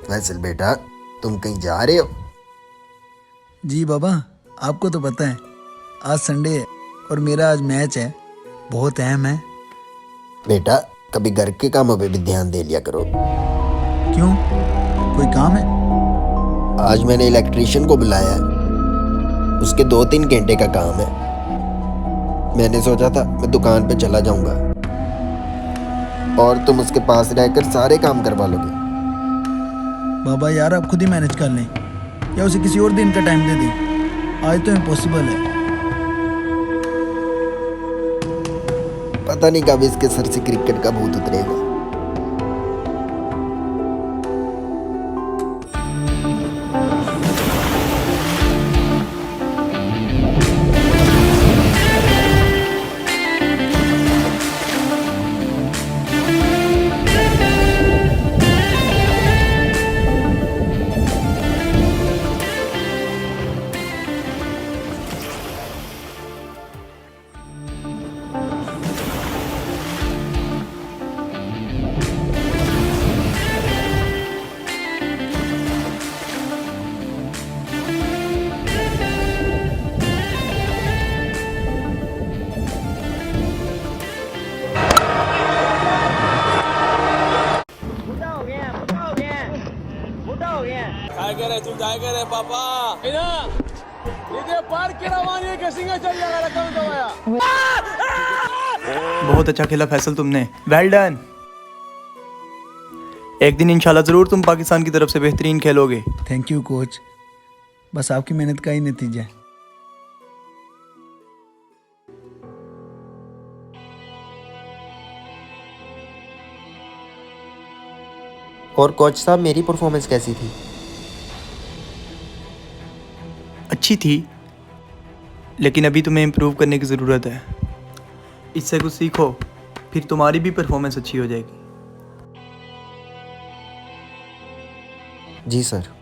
फैसल बेटा, तुम कहीं जा रहे हो? जी बाबा, आपको तो पता है आज संडे है और मेरा आज मैच है, बहुत अहम है। बेटा, कभी घर के कामों पे भी ध्यान दे लिया करो। क्यों, कोई काम है? आज मैंने इलेक्ट्रिशियन को बुलाया है, उसके 2-3 घंटे का काम है। मैंने सोचा था मैं दुकान पे चला जाऊंगा और तुम उसके पास रहकर सारे काम करवा लोगे। बाबा यार, आप खुद ही मैनेज कर लें या उसे किसी और दिन का टाइम दे दें, आज तो इम्पॉसिबल है। पता नहीं कब इसके सर से क्रिकेट का भूत उतरेगा। काय करे तू, काय करे पापा इधर पार्क के रवानी के सिंगा चल जाएगा रकम दवाया। बहुत अच्छा खेला फैसल तुमने, वेल डन। एक दिन इंशाल्लाह ज़रूर तुम पाकिस्तान की तरफ से बेहतरीन खेलोगे। थैंक यू कोच, बस आपकी मेहनत का ही नतीजा है। और कोच साहब, मेरी परफॉर्मेंस कैसी थी? अच्छी थी, लेकिन अभी तुम्हें इम्प्रूव करने की ज़रूरत है। इससे कुछ सीखो, फिर तुम्हारी भी परफॉर्मेंस अच्छी हो जाएगी। जी sir.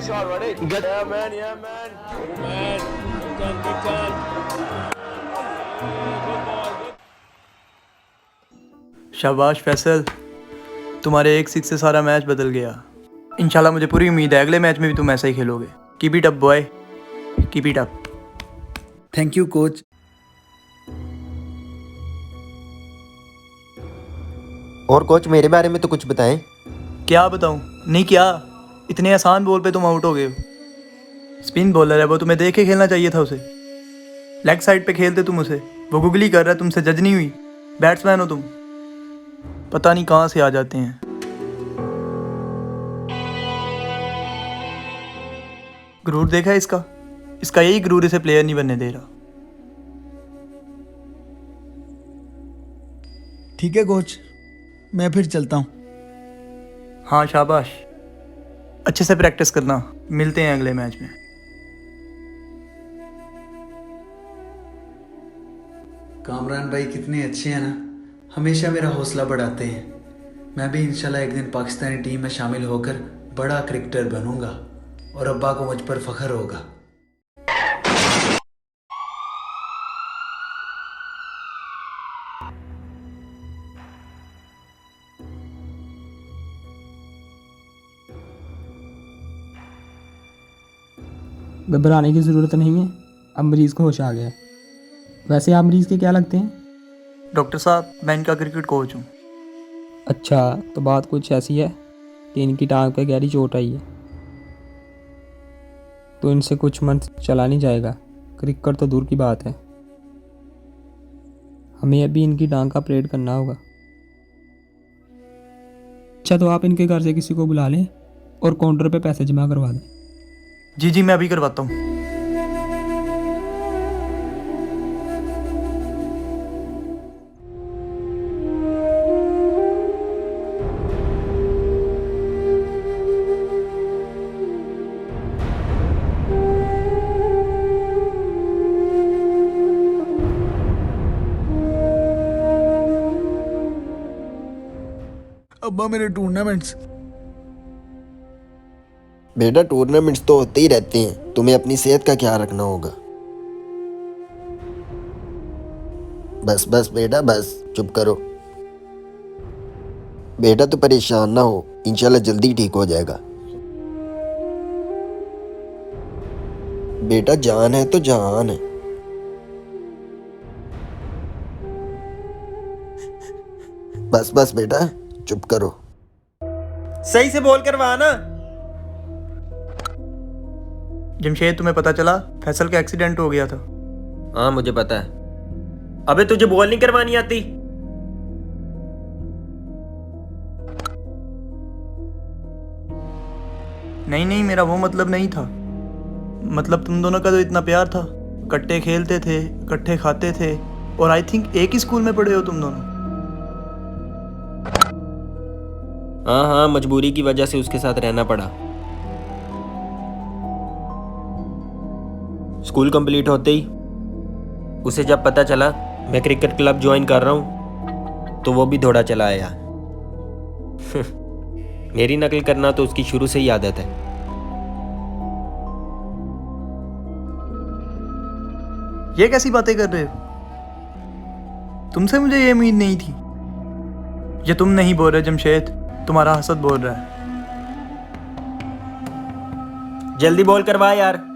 Shot, ready? Good. Yeah, man. Yeah, man. Man, good turn. Good ball. शाबाश फैसल, तुम्हारे एक सिक्स से सारा मैच बदल गया। इंशाल्लाह मुझे पूरी उम्मीद है अगले मैच में भी तुम ऐसा ही खेलोगे। Keep it up boy, keep it up. Thank you coach. और कोच, मेरे बारे में तो कुछ बताएं। क्या बताऊं? नहीं क्या, इतने आसान बॉल पे तुम आउट हो गए हो। स्पिन बॉलर है वो, तुम्हें देख के खेलना चाहिए था उसे। लेग साइड पे खेलते तुम उसे, वो गुगली कर रहा है, तुमसे जज नहीं हुई। बैट्समैन हो तुम, पता नहीं कहाँ से आ जाते हैं। गुरूर देखा है इसका, इसका यही गुरूर इसे प्लेयर नहीं बनने दे रहा। ठीक है कोच, मैं फिर चलता हूँ। हाँ शाबाश, अच्छे से प्रैक्टिस करना। मिलते हैं अगले मैच में। कामरान भाई कितने अच्छे हैं ना, हमेशा मेरा हौसला बढ़ाते हैं। मैं भी इंशाल्लाह एक दिन पाकिस्तानी टीम में शामिल होकर बड़ा क्रिकेटर बनूंगा और अब्बा को मुझ पर फख्र होगा। घबराने की ज़रूरत नहीं है, अब मरीज़ को होश आ गया है। वैसे आप मरीज़ के क्या लगते हैं? डॉक्टर साहब, मैं इनका क्रिकेट कोच हूँ। अच्छा, तो बात कुछ ऐसी है कि इनकी टांग पे गहरी चोट आई है, तो इनसे कुछ मंथ चला नहीं जाएगा। क्रिकेट तो दूर की बात है, हमें अभी इनकी टांग का ऑपरेट करना होगा। अच्छा, तो आप इनके घर से किसी को बुला लें और काउंटर पे पैसे जमा करवा दें। जी जी, मैं अभी करवाता हूँ। अब्बा मेरे टूर्नामेंट्स। बेटा टूर्नामेंट्स तो होते ही रहते हैं, तुम्हें अपनी सेहत का ख्याल रखना होगा। बस बस बेटा बस, चुप करो। बेटा तू परेशान ना हो, इंशाल्लाह जल्दी ठीक हो जाएगा। बेटा जान है तो जान है। बस बस बेटा चुप करो। सही से बोल करवा ना। जमशेद तुम्हें पता चला फैसल का एक्सीडेंट हो गया था? हाँ मुझे पता है। अबे तुझे बॉल नहीं करवानी आती? नहीं नहीं, मेरा वो मतलब नहीं था। मतलब तुम दोनों का तो इतना प्यार था, इकट्ठे खेलते थे, इकट्ठे खाते थे, और आई थिंक एक ही स्कूल में पढ़े हो तुम दोनों। हाँ हाँ, मजबूरी की वजह से उसके साथ रहना पड़ा। स्कूल कंप्लीट होते ही उसे जब पता चला मैं क्रिकेट क्लब ज्वाइन कर रहा हूँ तो वो भी दौड़ा चला आया। मेरी नकल करना तो उसकी शुरू से ही आदत है। ये कैसी बातें कर रहे हो? तुमसे मुझे ये उम्मीद नहीं थी। ये तुम नहीं बोल रहे जमशेद, तुम्हारा हसद बोल रहा है। जल्दी बॉल करवा यार।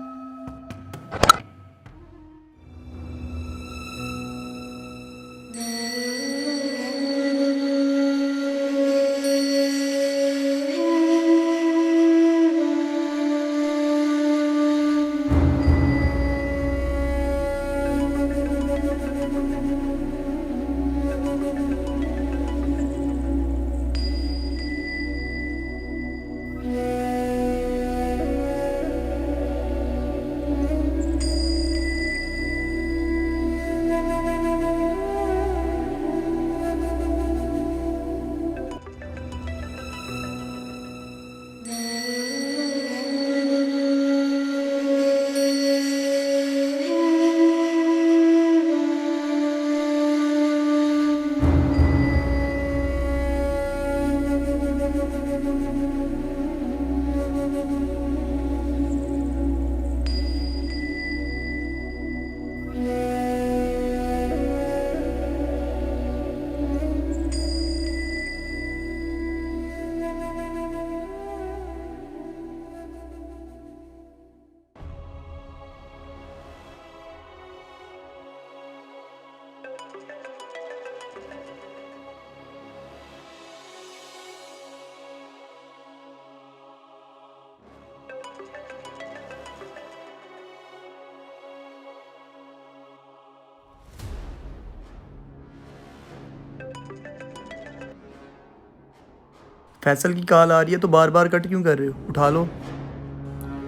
फैसल की कॉल आ रही है तो बार बार कट क्यों कर रहे हो? उठा लो।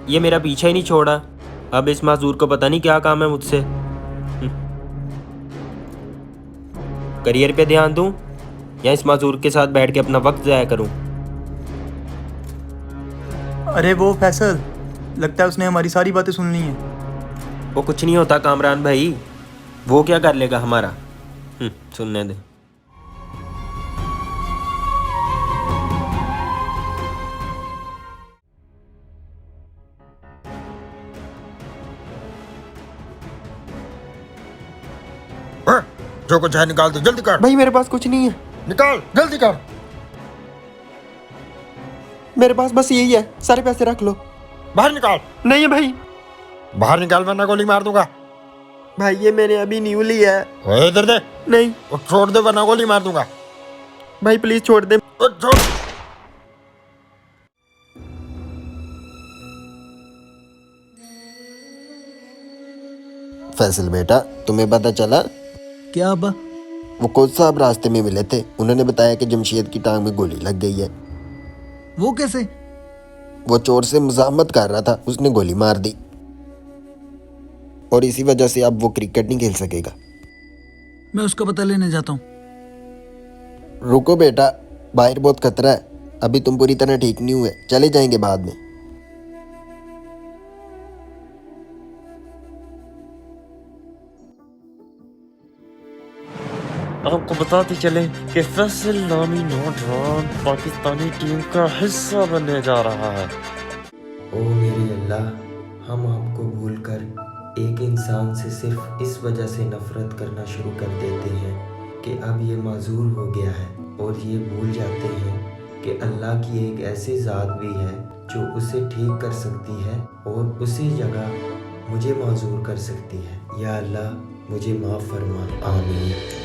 ये मेरा पीछा ही नहीं छोड़ा। अब इस माजूर को पता नहीं क्या काम है मुझसे। करियर पे ध्यान दूं या इस माजूर के साथ बैठ के अपना वक्त जाया करूं? अरे वो फैसल, लगता है उसने हमारी सारी बातें सुन ली हैं। वो कुछ नहीं होता कामरान भाई, वो क्या कर लेगा हमारा। सुनने दे। जो कुछ है निकाल दो, जल्दी कर। भाई मेरे पास कुछ नहीं है। निकाल, जल्दी कर। मेरे पास बस यही है, सारे पैसे रख लो। बाहर निकाल। नहीं है भाई। बाहर निकाल वरना गोली मार दूंगा। भाई ये मैंने अभी न्यू लिया है। ओए इधर दे। नहीं वो छोड़ दे वरना गोली मार दूंगा। भाई प्लीज छोड़ दे। ओ, छोड़। फैसल बेटा, तुम्हें पता चला? क्या अब्बा? वो कोच साहब रास्ते में मिले थे, उन्होंने बताया कि जमशेद की टांग में गोली लग गई है। वो कैसे? वो चोर से मुजाहमत कर रहा था, उसने गोली मार दी और इसी वजह से अब वो क्रिकेट नहीं खेल सकेगा। मैं उसका पता लेने जाता हूँ। रुको बेटा, बाहर बहुत खतरा है, अभी तुम पूरी तरह ठीक नहीं हुए, चले जाएंगे बाद में। आपको बताते चले कि फैसल नामी नौजवान पाकिस्तानी टीम का हिस्सा बनने जा रहा है। ओ मेरे अल्लाह, हम आपको भूलकर एक इंसान से सिर्फ इस वजह से नफरत करना शुरू कर देते हैं कि अब ये माजूर हो गया है, और ये भूल जाते हैं कि अल्लाह की एक ऐसी ज़ात भी है जो उसे ठीक कर सकती है और उसी जगह मुझे माजूर कर सकती है। या अल्लाह, मुझे माफ़ फरमा। आमीन।